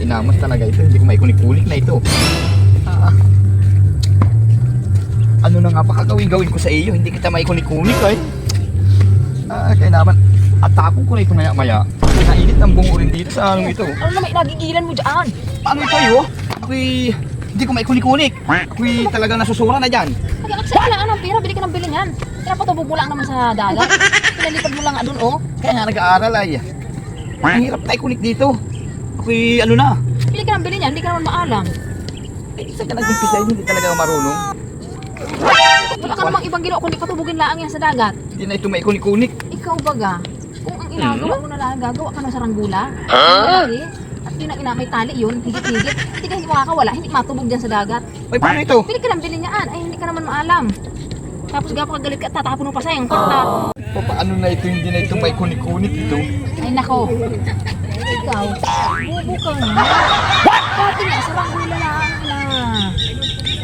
Namas talaga ito. Hindi ko maikunik-kunik na ito. Ano na nga ba gawin ko sa iyo? Hindi kita maikunik-kunik ay. Kaya naman, atapon ko na ito maya-maya. Nainit ang bungo rin dito sa anong ito. Ano na may nagigilan mo dyan? Paano ito yun? Ako'y hindi ko maikunik-kunik. Ako'y talagang nasusura na dyan. Kailangan ng pera, bili ka ng biling yan. Pinapatubog mo lang naman sa dagat. Pinalipad mo lang nga dun, oh. Kaya nga nag-aaral ay. Ang hirap na ikunik dito. Ako'y ano na. Bili ka ng biling yan, hindi ka naman maalam. Saan ka nag-umpisa hindi talaga marunong. Wala ka namang ibang ginawa kundi patubugin lang yan sa dagat. Hindi na ito maikunik-kunik. Ikaw baga, kung ang inagawa mo na lang, gagawa ka ng saranggula. Malaki. At yun ang may tali yun, higit-higit. Hindi ka hindi makakawala, hindi matubog dyan sa dagat. Ay, paano ito? Bili ka ng biling yan, ay hindi ka naman maalam. Tapos gapakagalit ka, tatapon mo pa sayang. Paano na ito? Hindi na ito maikunik-kunik ito. Ay nako. Ikaw, bubo ka nga. Dati nga, saranggula lang na.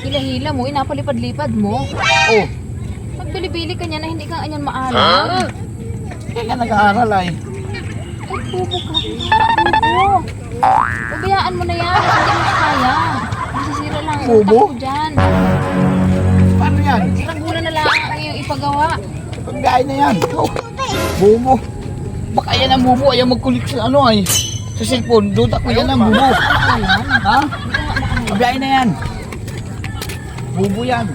Hila-hila mo, inapalipad-lipad mo. Oh, Magbili-bili ka niya na hindi ka anyan maalam. kaya nga nag-aaral ay. Ay, bubo ka. Bubo. Pabayaan mo na yan. Hindi mo kaya. Masisira lang ang Bubo? utak mo dyan. Paano yan? Saranggulan na lang ang iyong ipagawa. Pagbiyahe na yan. Oh, bubo. Baka yan ang bubo. Ayaw magkulik sa ano ay. Sa cellphone. Duda ko yan ang bubo. Ano yan? Ha? Hindi ka nga makakaya. Pagbiyahe na yan. Bubo yan.